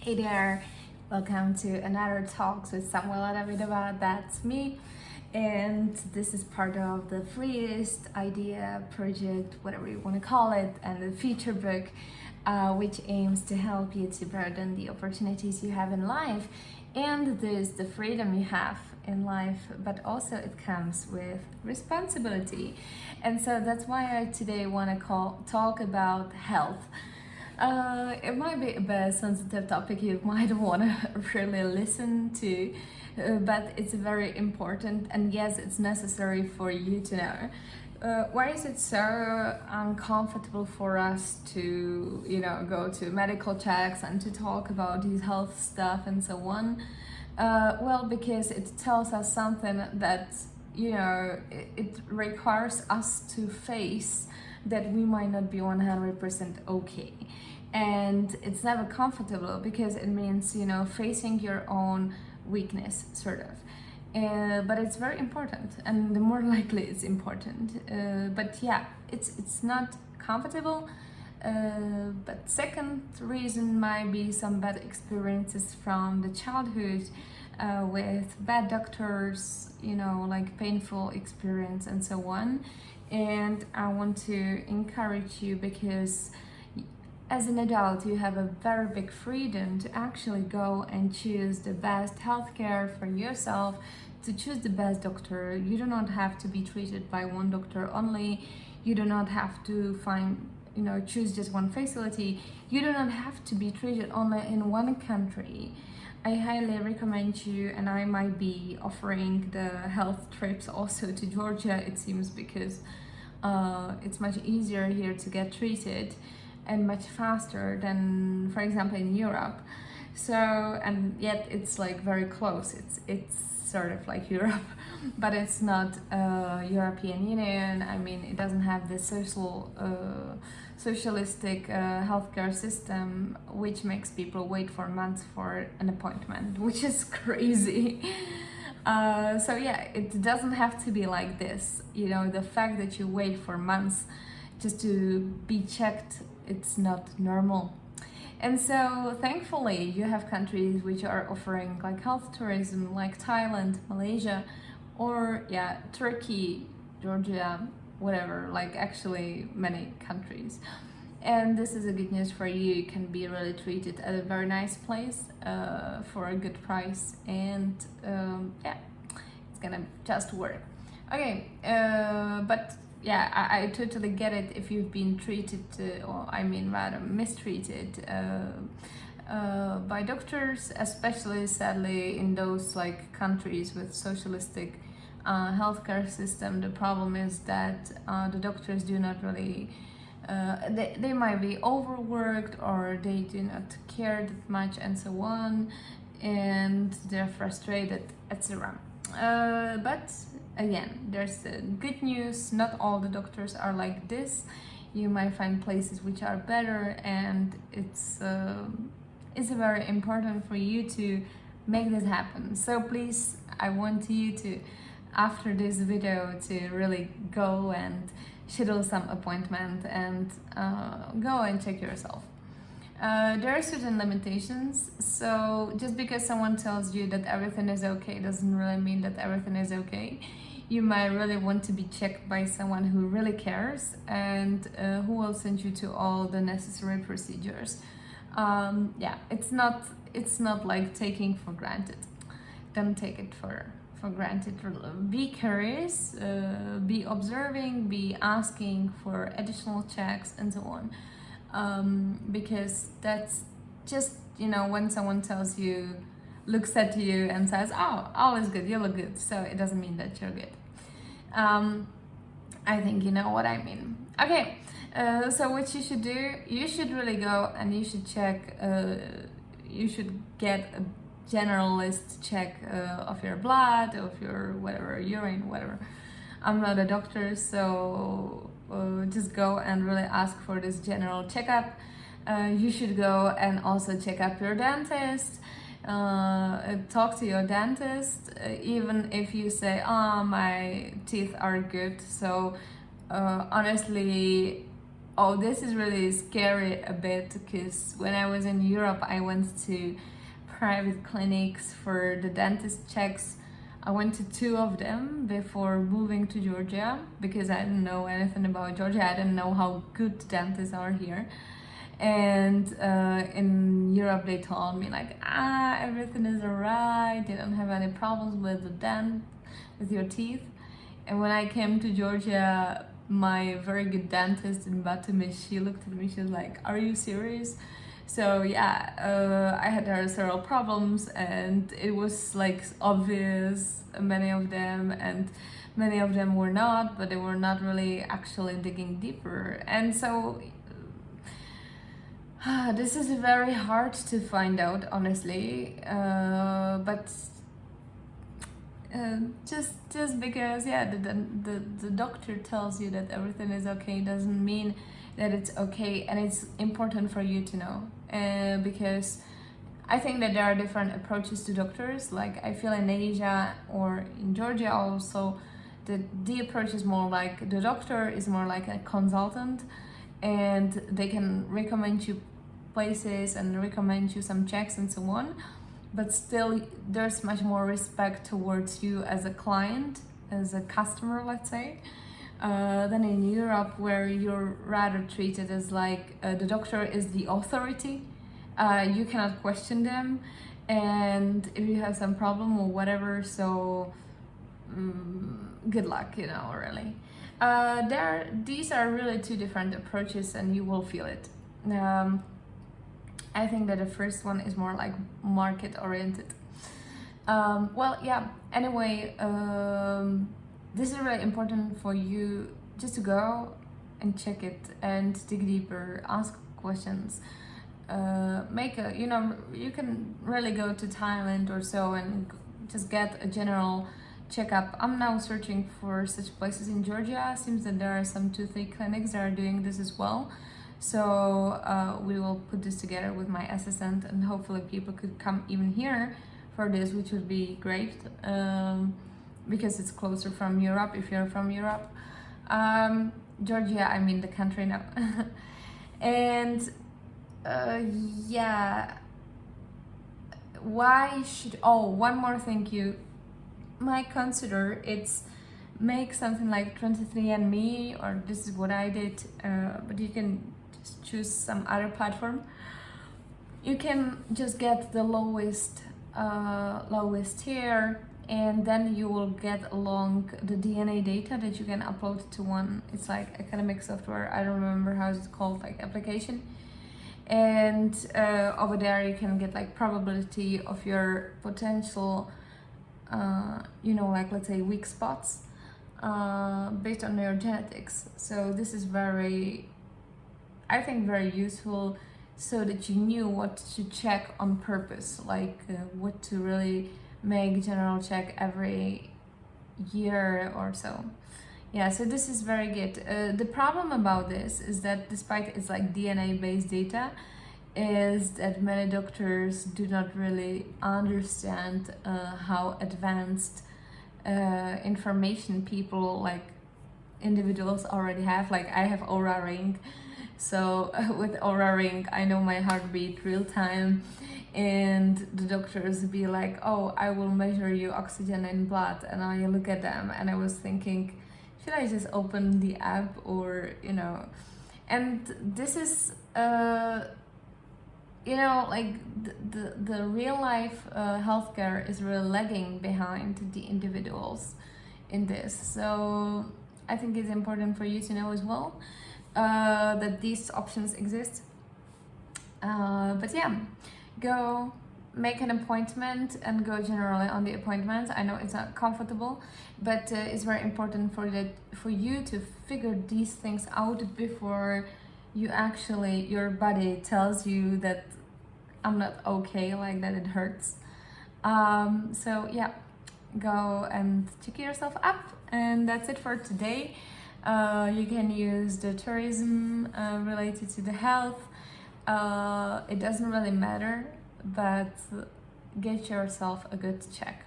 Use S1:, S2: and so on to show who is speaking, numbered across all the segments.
S1: Hey there, welcome to another Talks with Samuela Davidova. That's me, and this is part of the Freeist idea project, whatever you want to call it, and the feature book, which aims to help you to broaden the opportunities you have in life and there's the freedom you have in life, but also it comes with responsibility. And so that's why I today want to talk about health. It might be a very sensitive topic you might want to really listen to, but it's very important, and yes, it's necessary for you to know. Why is it so uncomfortable for us to, go to medical checks and to talk about these health stuff and so on? Well, because it tells us something that, it requires us to face that we might not be 100% okay. And it's never comfortable because it means, facing your own weakness, sort of. But it's very important, and the more likely it's important. But yeah, it's not comfortable. But second reason might be some bad experiences from the childhood with bad doctors, like painful experience and so on. And I want to encourage you because as an adult, you have a very big freedom to actually go and choose the best healthcare for yourself, to choose the best doctor. You do not have to be treated by one doctor only. You do not have to choose just one facility. You do not have to be treated only in one country. I highly recommend you, and I might be offering the health trips also to Georgia, it seems, because it's much easier here to get treated and much faster than, for example, in Europe. So, and yet it's like very close. It's sort of like Europe, but it's not European Union. I mean, it doesn't have the socialistic healthcare system, which makes people wait for months for an appointment, which is crazy. So yeah, it doesn't have to be like this. The fact that you wait for months just to be checked, it's not normal. And so thankfully you have countries which are offering like health tourism, like Thailand, Malaysia, or Turkey, Georgia, whatever, like actually many countries. And this is a good news for you. You can be really treated at a very nice place for a good price, and it's gonna just work. Okay, but yeah, I totally get it if you've been treated, or I mean rather mistreated by doctors, especially sadly in those like countries with socialistic healthcare system. The problem is that the doctors do not really, they might be overworked, or they do not care that much and so on, and they're frustrated, etc. But again, there's the good news. Not all the doctors are like this. You might find places which are better, and it's very important for you to make this happen. So please, I want you to, after this video, to really go and schedule some appointment and go and check yourself. There are certain limitations, so just because someone tells you that everything is okay doesn't really mean that everything is okay. You might really want to be checked by someone who really cares and who will send you to all the necessary procedures. It's not like taking for granted. Don't take it for granted. Be curious, be observing, be asking for additional checks and so on. Because that's just, when someone tells you, looks at you and says, oh, all is good, you look good, so it doesn't mean that you're good. I think you know what I mean. Okay, so what you should do, you should really go and you should check, you should get a generalist check of your blood, of your whatever, urine, whatever. I'm not a doctor, so just go and really ask for this general checkup. You should go and also check up your dentist. Talk to your dentist, even if you say, oh, my teeth are good. So honestly, oh, this is really scary a bit, because when I was in Europe, I went to private clinics for the dentist checks. I went to 2 of them before moving to Georgia, because I didn't know anything about Georgia. I didn't know how good dentists are here. And in Europe, they told me like, everything is alright. They don't have any problems with with your teeth. And when I came to Georgia, my very good dentist in Batumi, she looked at me, she was like, are you serious? So yeah, I had several problems, and it was like obvious, many of them, and many of them were not, but they were not really actually digging deeper. And so this is very hard to find out, honestly, but just because the doctor tells you that everything is okay doesn't mean that it's okay, and it's important for you to know, because I think that there are different approaches to doctors. Like I feel in Asia or in Georgia also, the approach is more like the doctor is more like a consultant, and they can recommend you places and recommend you some checks and so on, but still there's much more respect towards you as a client, as a customer, let's say, than in Europe, where you're rather treated as like the doctor is the authority. You cannot question them, and if you have some problem or whatever, so good luck, really. These are really 2 different approaches, and you will feel it. I think that the first one is more like market oriented. Well, yeah, anyway, this is really important for you just to go and check it and dig deeper, ask questions, you can really go to Thailand or so and just get a general checkup. I'm now searching for such places in Georgia. Seems that there are some toothache clinics that are doing this as well. So we will put this together with my assistant, and hopefully people could come even here for this, which would be great, because it's closer from Europe, if you're from Europe. Georgia, I mean the country now. And yeah, one more thing you might consider, it's make something like 23andMe, or this is what I did, but you can just choose some other platform. You can just get the lowest tier, and then you will get along the DNA data that you can upload to one, it's like academic software, I don't remember how it's called, like application. And over there you can get like probability of your potential like let's say weak spots, based on your genetics. So this is I think very useful, so that you knew what to check on purpose, like what to really make general check every year or so. Yeah, so this is very good. The problem about this is that despite it's like DNA based data, is that many doctors do not really understand how advanced information people, like individuals, already have. Like I have Aura Ring, so with Aura Ring I know my heartbeat real time, and the doctors be like, oh, I will measure your oxygen in blood, and I look at them and I was thinking, should I just open the app, or and this is like the real life healthcare is really lagging behind the individuals in this. So I think it's important for you to know as well that these options exist. But yeah, go make an appointment and go generally on the appointment. I know it's not comfortable, but it's very important for you to figure these things out before your body tells you that I'm not okay, like that it hurts. So yeah, go and check yourself up, and that's it for today. You can use the tourism related to the health. It doesn't really matter, but get yourself a good check.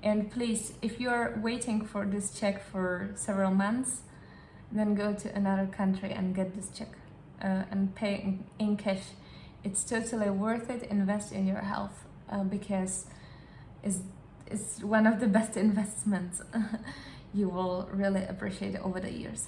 S1: And please, if you're waiting for this check for several months, than go to another country and get this check and pay in cash. It's totally worth it. Invest in your health because it's one of the best investments you will really appreciate over the years.